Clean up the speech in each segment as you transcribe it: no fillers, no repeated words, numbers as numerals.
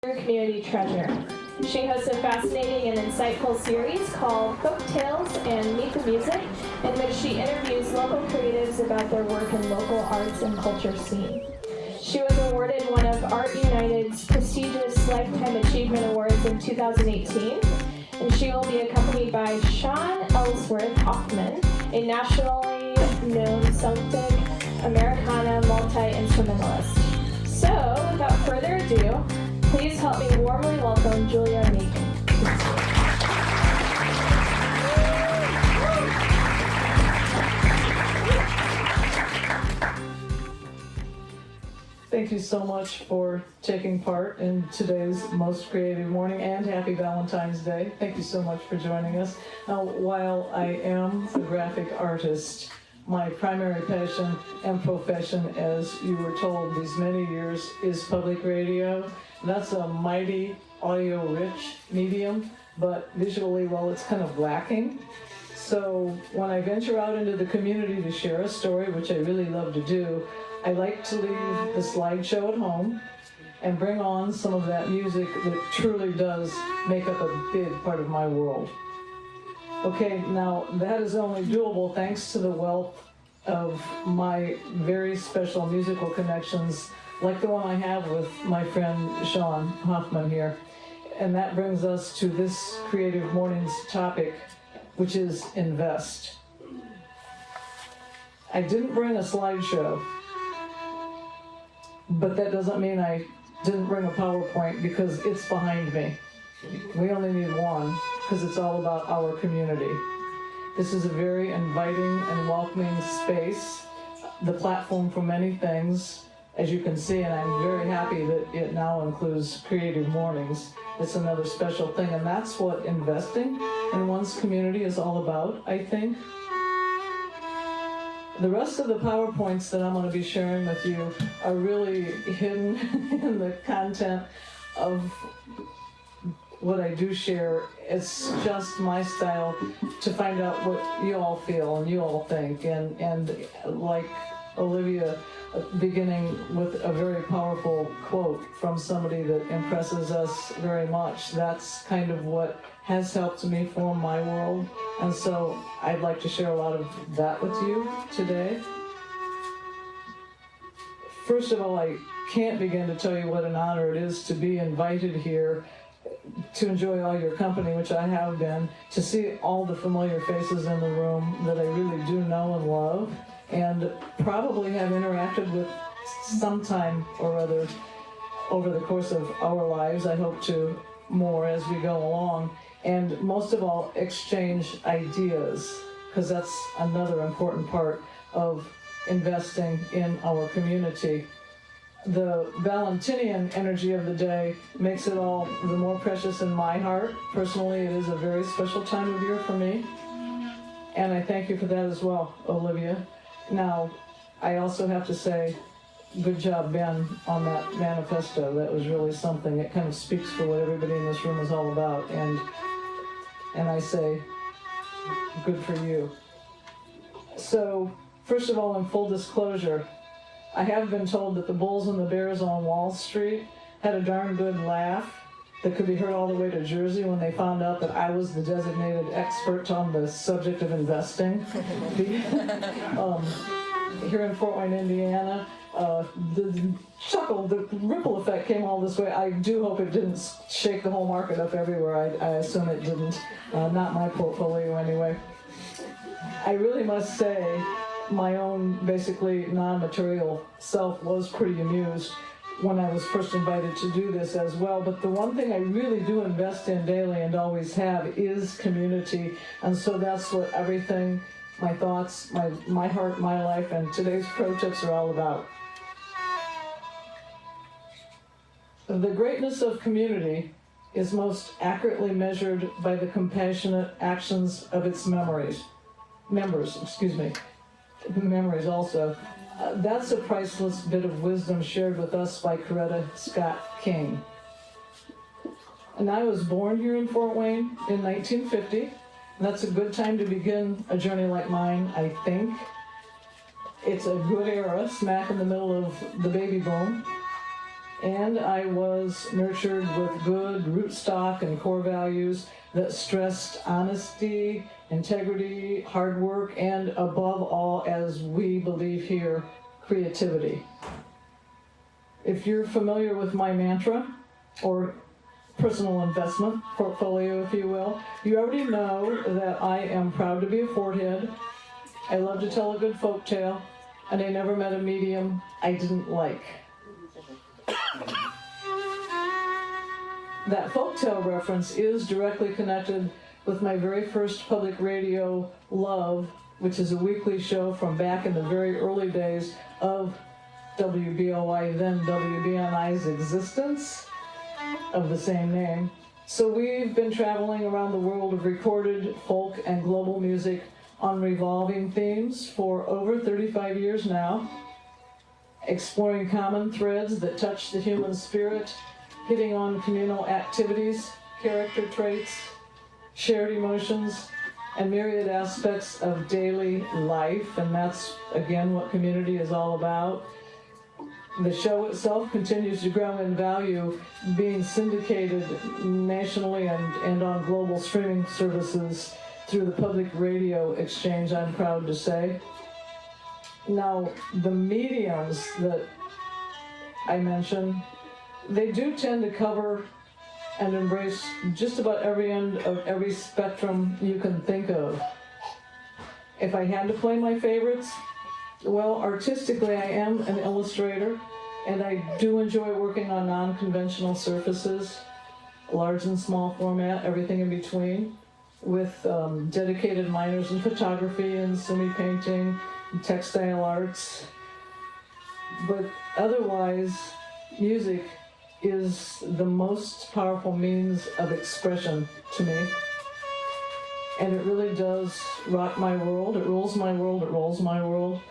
Community treasure. She hosts a fascinating and insightful series called Folk Tales and Meet the Music, in which she interviews local creatives about their work in local arts and culture scene. She was awarded one of Art United's prestigious Lifetime Achievement Awards in 2018, and she will be accompanied by Sean Ellsworth Hoffman, a nationally known Celtic Americana multi-instrumentalist. So, without further ado, please help me warmly welcome Julia Meek. Thank you so much for taking part in today's most creative morning, and happy Valentine's Day. Thank you so much for joining us. Now, while I am a graphic artist, my primary passion and profession, as you were told these many years, is public radio. That's a mighty audio-rich medium, but visually, well, it's kind of lacking. So when I venture out into the community to share a story, which I really love to do, I like to leave the slideshow at home and bring on some of that music that truly does make up a big part of my world. Okay, now that is only doable thanks to the wealth of my very special musical connections, like the one I have with my friend Sean Hoffman here. And that brings us to this Creative Mornings topic, which is invest. I didn't bring a slideshow, but that doesn't mean I didn't bring a PowerPoint, because it's behind me. We only need one, because it's all about our community. This is a very inviting and welcoming space, the platform for many things, as you can see, and I'm very happy that it now includes Creative Mornings. It's another special thing, and that's what investing in one's community is all about, I think. The rest of the PowerPoints that I'm going to be sharing with you are really hidden in the content of what I do share. It's just my style to find out what you all feel and you all think. And like Olivia, beginning with a very powerful quote from somebody that impresses us very much, that's kind of what has helped me form my world. And so I'd like to share a lot of that with you today. First of all, I can't begin to tell you what an honor it is to be invited here, to enjoy all your company, which I have been, to see all the familiar faces in the room that I really do know and love, and probably have interacted with sometime or other over the course of our lives. I hope to more as we go along. And most of all, exchange ideas, because that's another important part of investing in our community. The Valentinian energy of the day makes it all the more precious in my heart. Personally, it is a very special time of year for me, and I thank you for that as well, Olivia. Now, I also have to say, good job, Ben, on that manifesto. That was really something. It kind of speaks for what everybody in this room is all about, and I say, good for you. So, first of all, in full disclosure, I have been told that the bulls and the bears on Wall Street had a darn good laugh that could be heard all the way to Jersey when they found out that I was the designated expert on the subject of investing. Here in Fort Wayne, Indiana, the chuckle, the ripple effect came all this way. I do hope it didn't shake the whole market up everywhere. I assume it didn't. Not my portfolio anyway. I really must say, my own basically non-material self was pretty amused when I was first invited to do this as well. But the one thing I really do invest in daily and always have is community. And so that's what everything, my thoughts, my heart, my life, and today's pro tips are all about. The greatness of community is most accurately measured by the compassionate actions of its members also. That's a priceless bit of wisdom shared with us by Coretta Scott King. And I was born here in Fort Wayne in 1950. And that's a good time to begin a journey like mine, I think. It's a good era, smack in the middle of the baby boom. And I was nurtured with good rootstock and core values that stressed honesty, integrity, hard work, and above all, as we believe here, creativity. If you're familiar with my mantra, or personal investment portfolio, if you will, you already know that I am proud to be a Fort Head. I love to tell a good folk tale, and I never met a medium I didn't like. That folktale reference is directly connected with my very first public radio love, which is a weekly show from back in the very early days of WBOI, then WBNI's existence of the same name. So we've been traveling around the world of recorded folk and global music on revolving themes for over 35 years now, exploring common threads that touch the human spirit, hitting on communal activities, character traits, shared emotions, and myriad aspects of daily life, and that's, again, what community is all about. The show itself continues to grow in value, being syndicated nationally and on global streaming services through the public radio exchange, I'm proud to say. Now, the mediums that I mention, they do tend to cover and embrace just about every end of every spectrum you can think of. If I had to play my favorites, well, artistically I am an illustrator, and I do enjoy working on non-conventional surfaces, large and small format, everything in between, with dedicated minors in photography and semi-painting, and textile arts. But otherwise, music is the most powerful means of expression to me. And it really does rock my world. It rules my world. It rolls my world.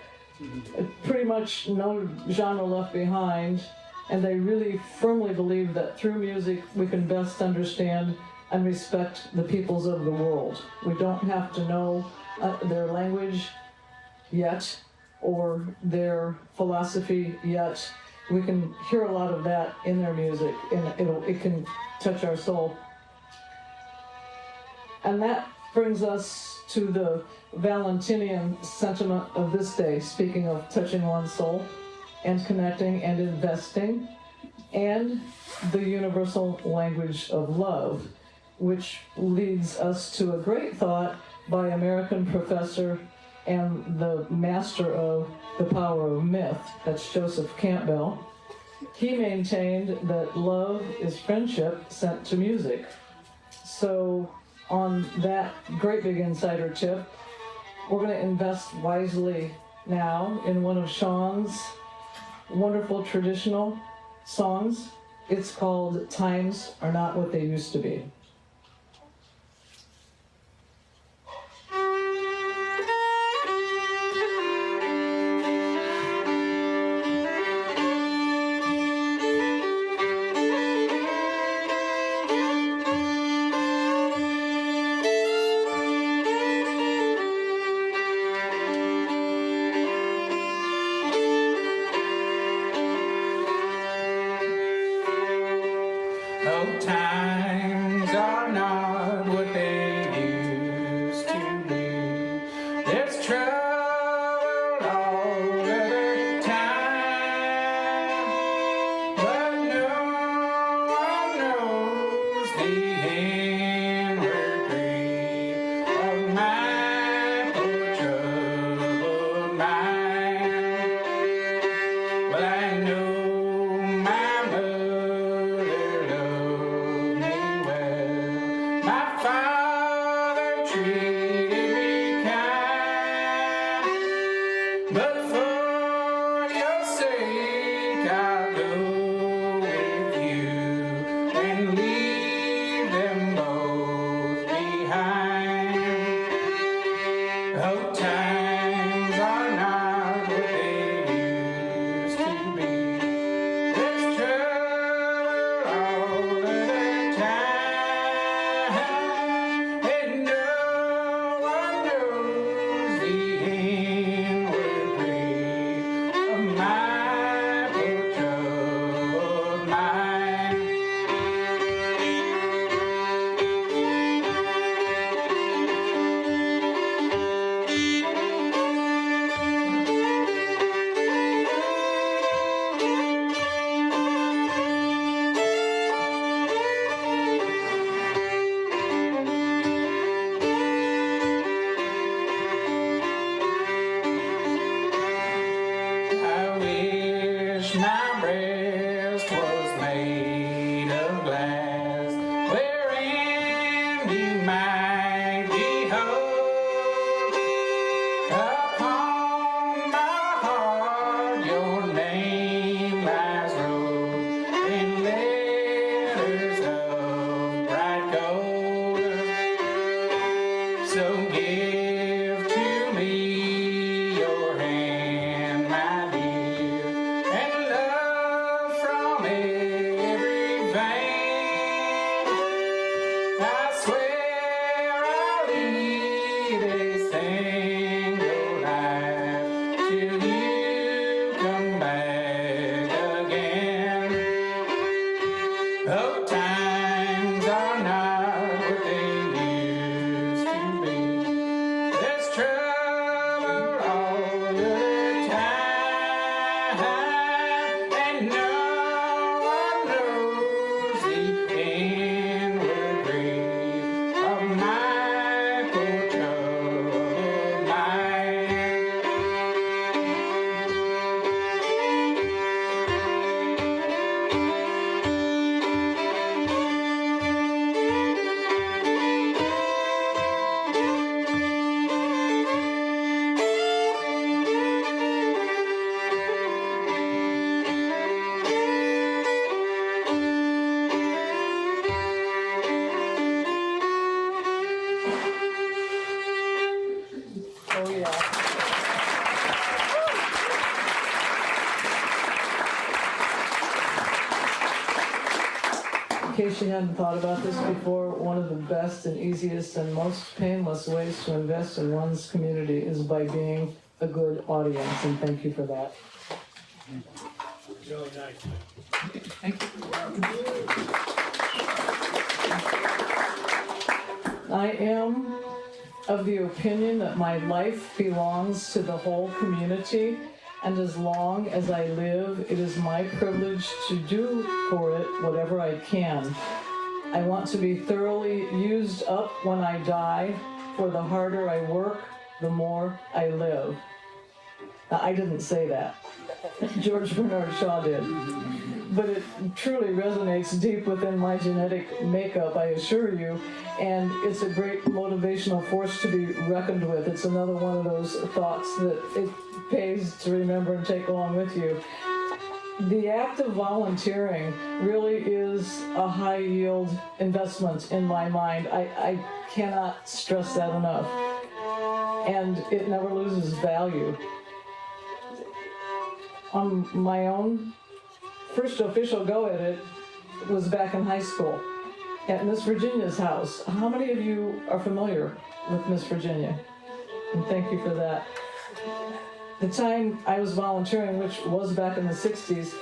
Pretty much no genre left behind. And I really firmly believe that through music we can best understand and respect the peoples of the world. We don't have to know their language yet or their philosophy yet. We can hear a lot of that in their music, and it can touch our soul. And that brings us to the Valentinian sentiment of this day, speaking of touching one's soul and connecting and investing, and the universal language of love, which leads us to a great thought by American professor and the master of the power of myth, that's Joseph Campbell. He maintained that love is friendship sent to music. So on that great big insider tip, we're going to invest wisely now in one of Sean's wonderful traditional songs. It's called Times Are Not What They Used to Be. Oh, times are not what they used to be. There's trouble all the time, but no one knows the inward grief of my poor troubled mind. Well, I know my mother loved me well. My father treated me kind, but for your sake I'll go with you and leave of glass, wherein you might behold upon my heart your name lies wrote in letters of bright gold. So give to me your hand, my dear, and love from every vein. I swear I'll lead a single life till you come back again. Oh, times are not what they used to be. There's trouble all the time, and no one knows the inward grief of my poor troubled mind. Oh, yeah. In case you hadn't thought about this before, one of the best and easiest and most painless ways to invest in one's community is by being a good audience, and thank you for that. Really nice. I am of the opinion that my life belongs to the whole community, and as long as I live, it is my privilege to do for it whatever I can. I want to be thoroughly used up when I die, for the harder I work, the more I live. Now, I didn't say that. George Bernard Shaw did. But it truly resonates deep within my genetic makeup, I assure you, and it's a great motivational force to be reckoned with. It's another one of those thoughts that it pays to remember and take along with you. The act of volunteering really is a high-yield investment in my mind. I cannot stress that enough. And it never loses value. On my own, first official go at it was back in high school at Miss Virginia's house. How many of you are familiar with Miss Virginia? And thank you for that. The time I was volunteering, which was back in the 60s,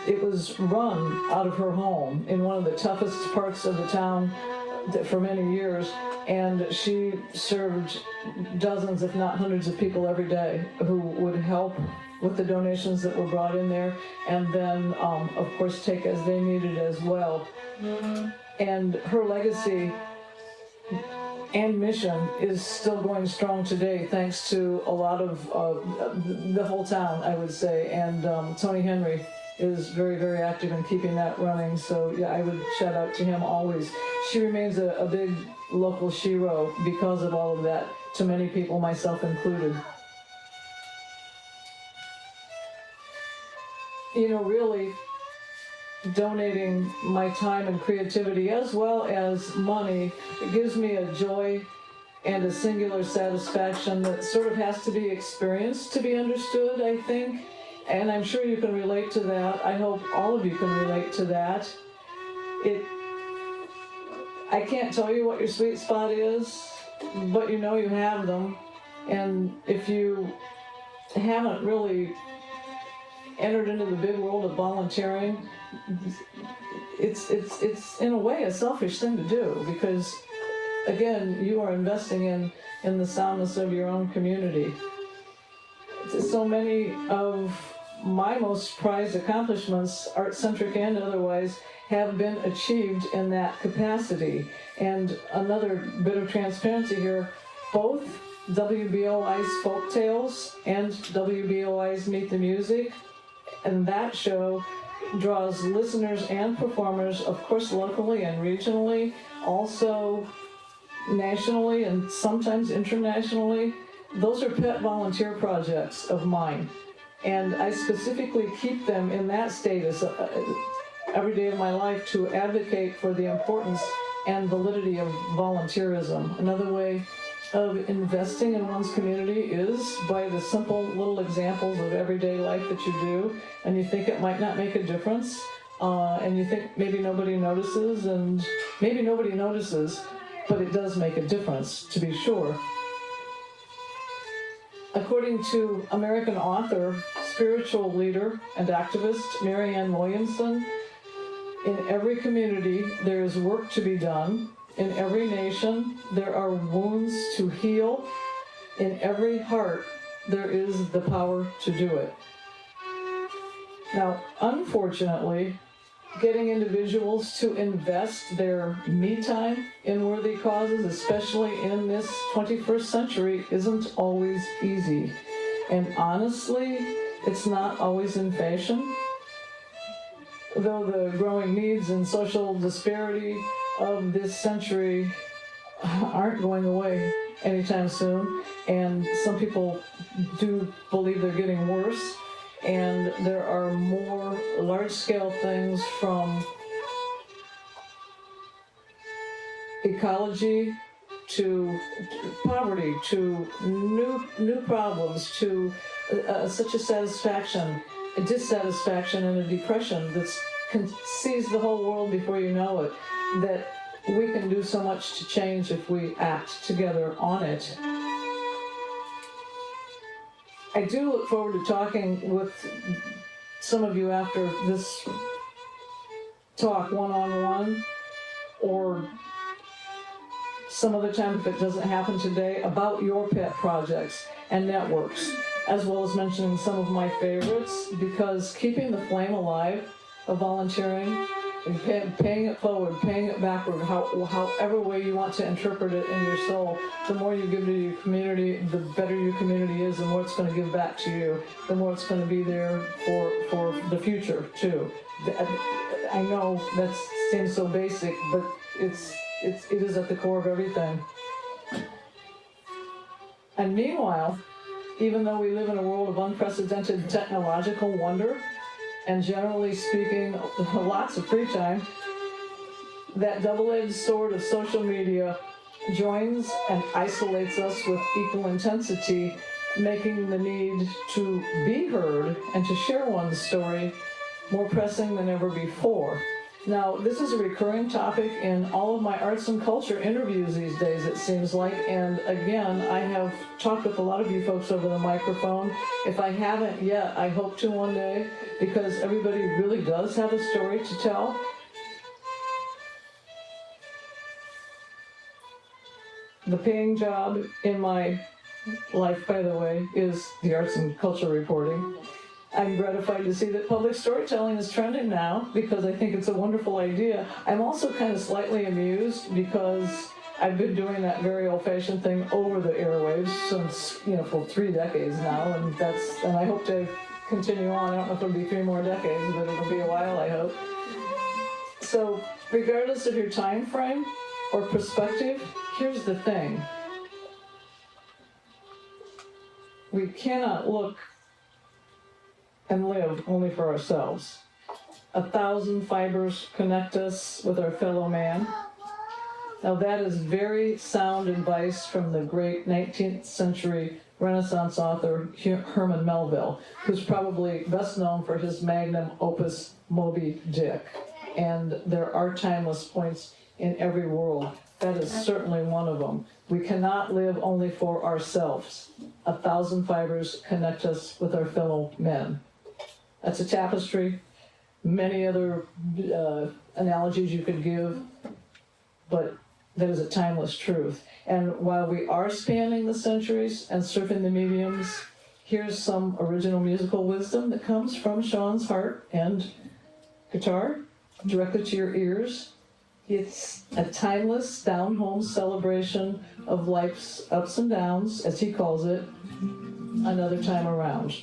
it was run out of her home in one of the toughest parts of the town for many years, and she served dozens, if not hundreds of people every day who would help with the donations that were brought in there, and then, of course, take as they needed as well. And her legacy and mission is still going strong today, thanks to a lot of the whole town, I would say. And Tony Henry is very, very active in keeping that running. So yeah, I would shout out to him always. She remains a big local shero because of all of that, to many people, myself included. You know, really, donating my time and creativity as well as money, it gives me a joy and a singular satisfaction that sort of has to be experienced to be understood, I think. And I'm sure you can relate to that. I hope all of you can relate to that. I can't tell you what your sweet spot is, but you know you have them. And if you haven't really entered into the big world of volunteering, it's in a way a selfish thing to do, because again, you are investing in the soundness of your own community. So many of my most prized accomplishments, art-centric and otherwise, have been achieved in that capacity. And another bit of transparency here, both WBOI's Folktales and WBOI's Meet the Music, and that show draws listeners and performers, of course, locally and regionally, also nationally and sometimes internationally. Those are pet volunteer projects of mine. And I specifically keep them in that status every day of my life to advocate for the importance and validity of volunteerism. Another way of investing in one's community is by the simple little examples of everyday life that you do, and you think it might not make a difference, and you think maybe nobody notices, and maybe nobody notices, but it does make a difference, to be sure. According to American author, spiritual leader, and activist Marianne Williamson, in every community there is work to be done. In every nation, there are wounds to heal. In every heart, there is the power to do it. Now, unfortunately, getting individuals to invest their me time in worthy causes, especially in this 21st century, isn't always easy. And honestly, it's not always in fashion. Though the growing needs and social disparity of this century aren't going away anytime soon, and some people do believe they're getting worse, and there are more large-scale things from ecology to poverty to new problems to such a dissatisfaction and a depression that sees the whole world before you know it, that we can do so much to change if we act together on it. I do look forward to talking with some of you after this talk one-on-one, or some other time if it doesn't happen today, about your pet projects and networks, as well as mentioning some of my favorites, because keeping the flame alive of volunteering and paying it forward, paying it backward, however way you want to interpret it in your soul, the more you give to your community, the better your community is, the more it's going to give back to you, the more it's going to be there for the future, too. I know that seems so basic, but it is at the core of everything. And meanwhile, even though we live in a world of unprecedented technological wonder, and generally speaking, lots of free time, that double-edged sword of social media joins and isolates us with equal intensity, making the need to be heard and to share one's story more pressing than ever before. Now, this is a recurring topic in all of my arts and culture interviews these days, it seems like, and again, I have talked with a lot of you folks over the microphone. If I haven't yet, I hope to one day, because everybody really does have a story to tell. The paying job in my life, by the way, is the arts and culture reporting. I'm gratified to see that public storytelling is trending now, because I think it's a wonderful idea. I'm also kind of slightly amused because I've been doing that very old-fashioned thing over the airwaves since, for 3 decades now, and I hope to continue on. I don't know if it'll be 3 more decades, but it'll be a while, I hope. So, regardless of your time frame or perspective, here's the thing. We cannot look and live only for ourselves. 1,000 fibers connect us with our fellow man. Now that is very sound advice from the great 19th century Renaissance author Herman Melville, who's probably best known for his magnum opus Moby Dick. And there are timeless points in every world. That is certainly one of them. We cannot live only for ourselves. 1,000 fibers connect us with our fellow men. That's a tapestry. Many other analogies you could give, but that is a timeless truth. And while we are spanning the centuries and surfing the mediums, here's some original musical wisdom that comes from Sean's heart and guitar directly to your ears. It's a timeless, down-home celebration of life's ups and downs, as he calls it, another time around.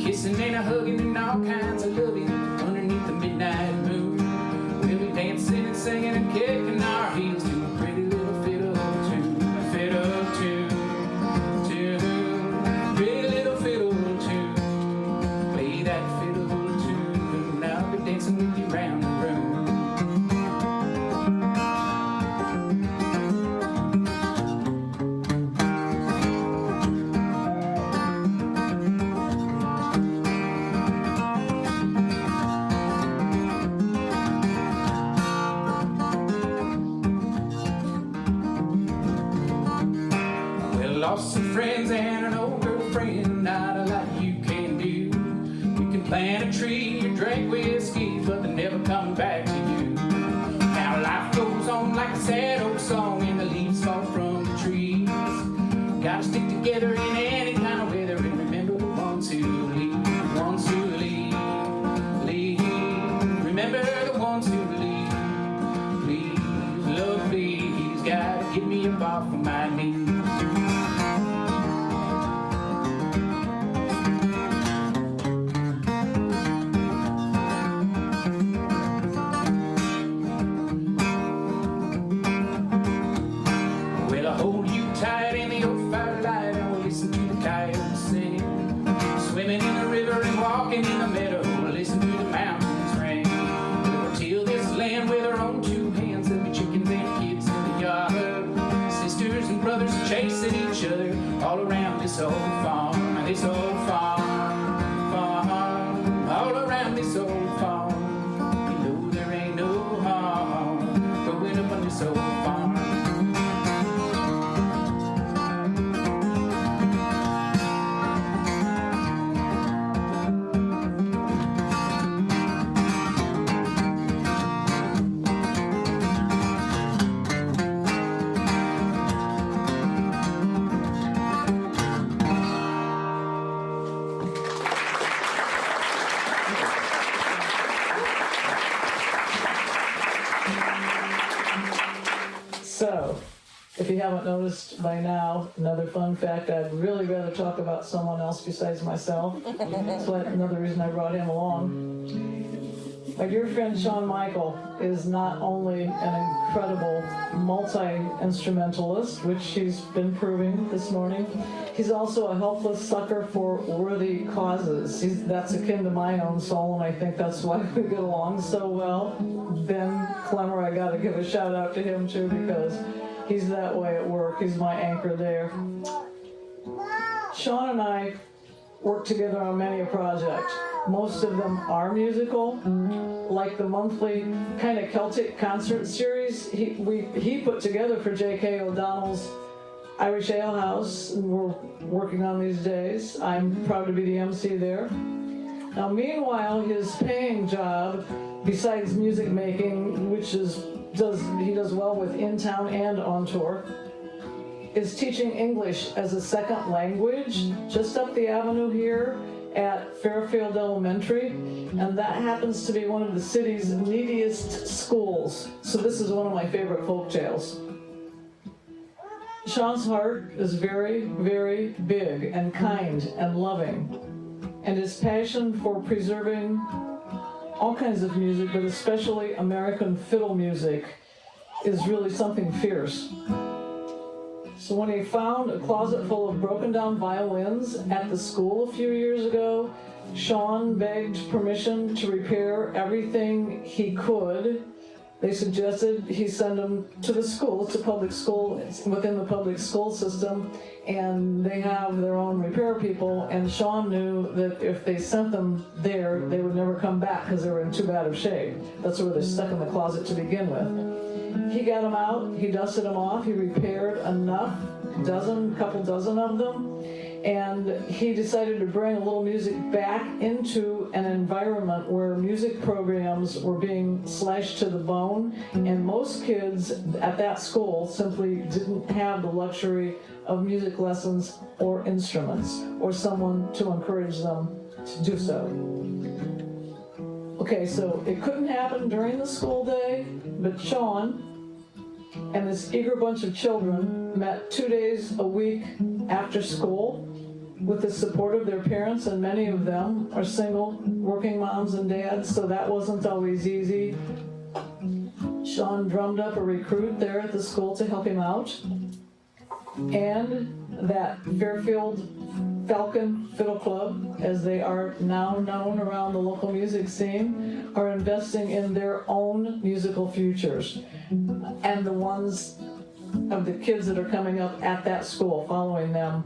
kissing and a hugging and all kinds of loving underneath the midnight moon. We'll be dancing and singing and kicking our heels to a pretty little fiddle tune, a fiddle tune, pretty little fiddle tune. Play that fiddle tune, I'll be dancing with you round the room. Lost some friends and an old girlfriend, not a lot you can do. You can plant a tree or drink whiskey, but they're never coming back to you. Now life goes on like a sad old song, and the leaves fall from the trees. Gotta stick together in any kind of weather, and remember the ones who leave, the ones who leave, leave. Remember the ones who leave, please, love, please. Gotta get me up off of my knees. Hold you tight in the old firelight, and we'll listen to the coyotes sing. Swimming in the river and walking in the meadow, we'll listen to the mountains ring. We'll till this land with our own two hands. There'll be chickens and kids in the yard, sisters and brothers chasing each other all around this old farm, this old farm, all around this old farm. You know there ain't no harm growing up on this old farm. So, if you haven't noticed by now, another fun fact, I'd really rather talk about someone else besides myself. That's another reason I brought him along. My dear friend Shawn Michael is not only an incredible multi-instrumentalist, which he's been proving this morning, he's also a helpless sucker for worthy causes. That's akin to my own soul, and I think that's why we get along so well. Ben Clemmer, I gotta give a shout out to him too, because he's that way at work. He's my anchor there. Shawn and I work together on many a project. Most of them are musical, like the monthly kind of Celtic concert series he put together for J.K. O'Donnell's Irish Ale House, and we're working on these days. I'm proud to be the MC there. Now, meanwhile, his paying job, besides music making, which he does well with in town and on tour, is teaching English as a second language just up the avenue here at Fairfield Elementary, and that happens to be one of the city's neediest schools. So this is one of my favorite folk tales. Shawn's heart is very, very big and kind and loving, and his passion for preserving all kinds of music, but especially American fiddle music, is really something fierce. So when he found a closet full of broken down violins at the school a few years ago, Shawn begged permission to repair everything he could. They suggested he send them to the school. It's a public school, it's within the public school system, and they have their own repair people, and Shawn knew that if they sent them there, they would never come back because they were in too bad of shape. That's where they're stuck in the closet to begin with. He got them out, he dusted them off, he repaired enough, couple dozen of them, and he decided to bring a little music back into an environment where music programs were being slashed to the bone, and most kids at that school simply didn't have the luxury of music lessons or instruments, or someone to encourage them to do so. Okay, so it couldn't happen during the school day, but Shawn and this eager bunch of children met 2 days a week after school, with the support of their parents, and many of them are single, working moms and dads, so that wasn't always easy. Sean drummed up a recruit there at the school to help him out. And that Fairfield Falcon Fiddle Club, as they are now known around the local music scene, are investing in their own musical futures. And the ones of the kids that are coming up at that school, following them,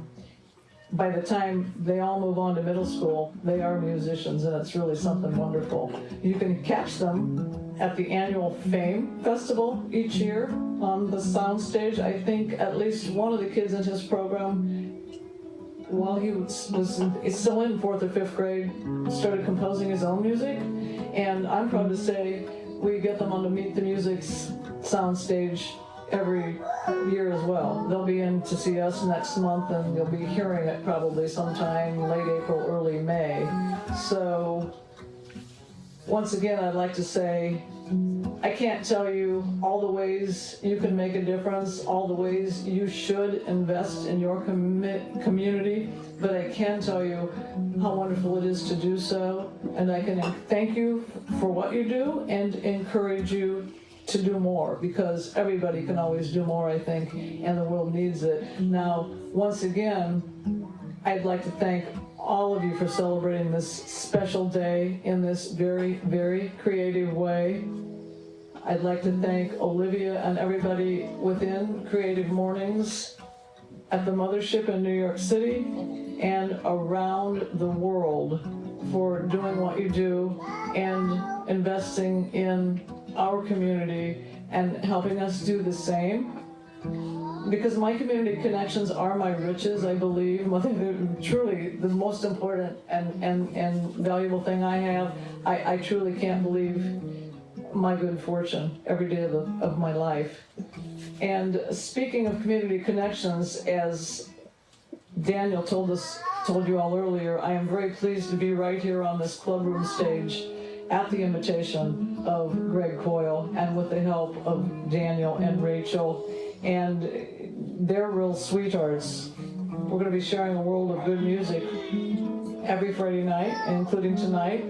by the time they all move on to middle school, they are musicians, and it's really something wonderful. You can catch them at the annual Fame Festival each year on the soundstage. I think at least one of the kids in his program, while he was still in 4th or 5th grade, started composing his own music. And I'm proud to say we get them on the Meet the Music's soundstage every year as well. They'll be in to see us next month, and you'll be hearing it probably sometime late April, early May. So once again, I'd like to say, I can't tell you all the ways you can make a difference, all the ways you should invest in your community, but I can tell you how wonderful it is to do so, and I can thank you for what you do and encourage you to do more, because everybody can always do more, I think, and the world needs it. Now, once again, I'd like to thank all of you for celebrating this special day in this very, very creative way. I'd like to thank Olivia and everybody within Creative Mornings at the mothership in New York City and around the world for doing what you do and investing in our community and helping us do the same. Because my community connections are my riches, I believe. They're truly the most important and valuable thing I have. I truly can't believe my good fortune every day of my life. And speaking of community connections, as Daniel told you all earlier, I am very pleased to be right here on this clubroom stage at the invitation of Greg Coyle and with the help of Daniel and Rachel. And they're real sweethearts. We're going to be sharing a world of good music every Friday night, including tonight.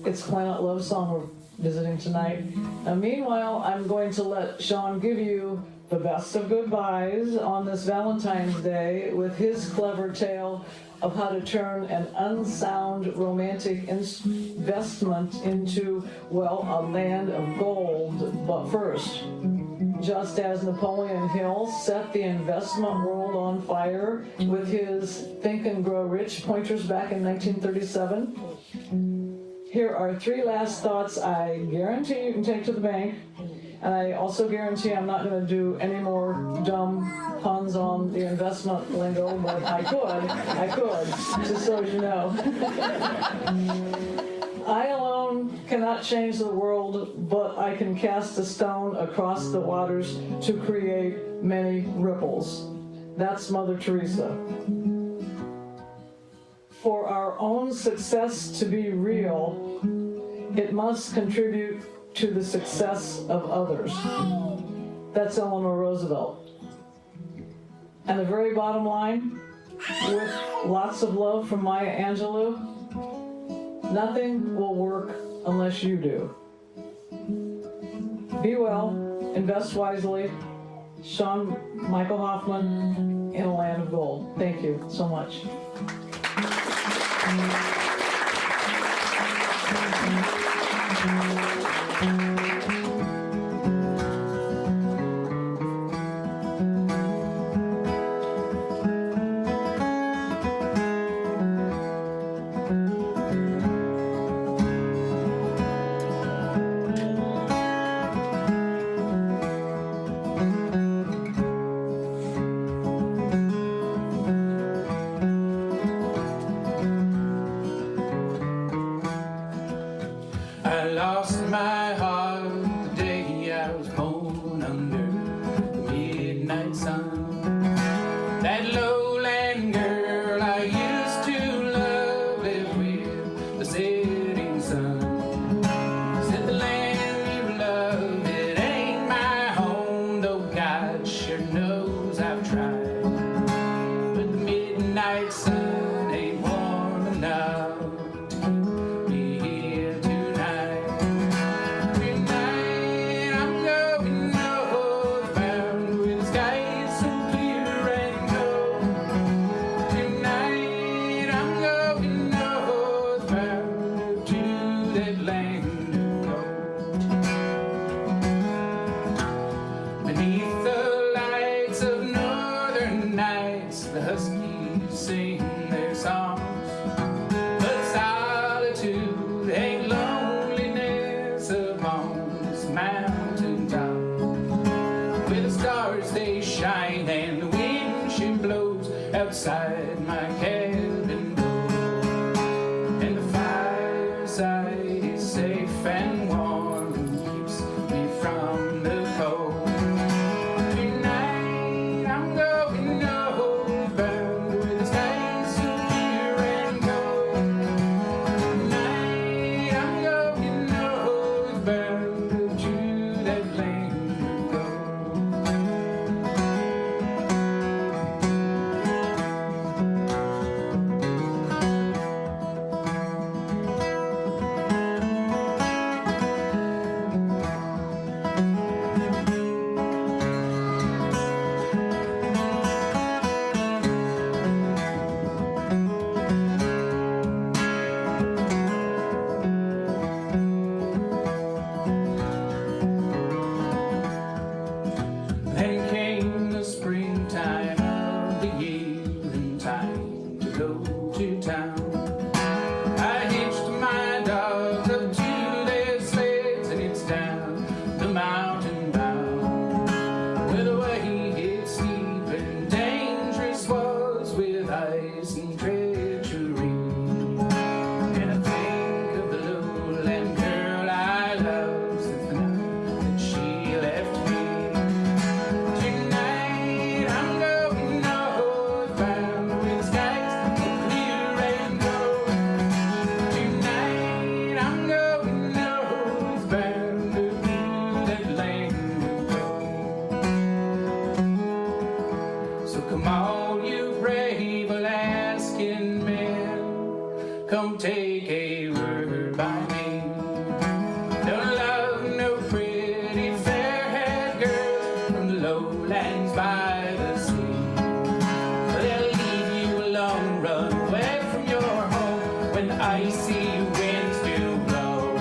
It's Planet Love Song we're visiting tonight. Now, meanwhile, I'm going to let Sean give you the best of goodbyes on this Valentine's Day with his clever tale of how to turn an unsound romantic investment into, well, a land of gold. But first, just as Napoleon Hill set the investment world on fire with his Think and Grow Rich pointers back in 1937, here are 3 last thoughts I guarantee you can take to the bank. And I also guarantee I'm not going to do any more dumb puns on the investment lingo, but I could, just so you know. I alone cannot change the world, but I can cast a stone across the waters to create many ripples. That's Mother Teresa. For our own success to be real, it must contribute to the success of others. That's Eleanor Roosevelt. And the very bottom line, with lots of love from Maya Angelou, nothing will work unless you do. Be well, invest wisely. Sean Michael Hoffman, in a land of gold. Thank you so much. enough to keep me here tonight. Tonight I'm going northbound with the skies so clear and cold. Tonight I'm going northbound to that land of gold. Beneath the lights of northern nights, the huskies sing their songs. But solitude ain't loneliness upon this mountain top, where the stars they shine and the wind she blows outside my cabin door. And the fireside is safe and warm and keeps me from the cold. Tonight I'm going northbound with the skies so clear and cold. Tonight I'm going northbound to that land of gold. Then came the springtime of the year and time to go to town. I hitched my dogs up to their sleds and it's down the mountain bound, where the way gets steep and dangerous was with ice and treachery. And I think of the lowland girl I loved since the night that she left me. Tonight I'm going northbound with skies so clear and cold. Tonight I'm going northbound to that land of gold. So come on, you brave Alaskan men, come take a word by me. Don't love no pretty fair-haired girls from the lowlands by the sea. They'll leave you alone, run away from your home when the icy winds do blow.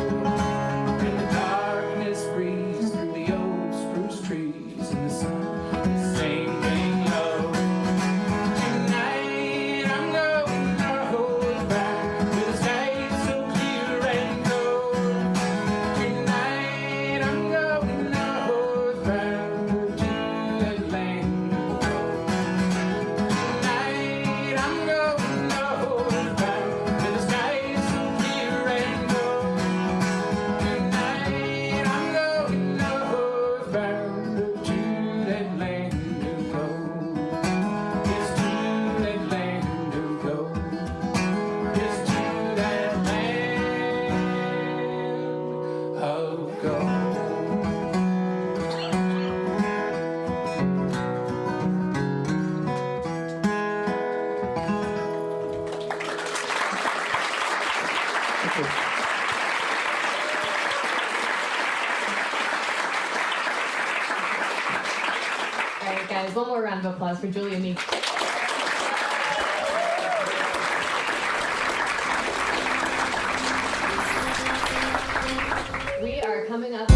And the darkness breathes through the old spruce trees and the sun is sinking low. Tonight I'm going northbound with the skies so clear and cold. Tonight I'm going northbound to that land of gold. Tonight I'm going northbound with the skies so clear and cold. Tonight I'm going northbound to that land of gold. Yes, to that land of gold. Yes, to that land of gold. All right, guys, one more round of applause for Julia Meek. We are coming up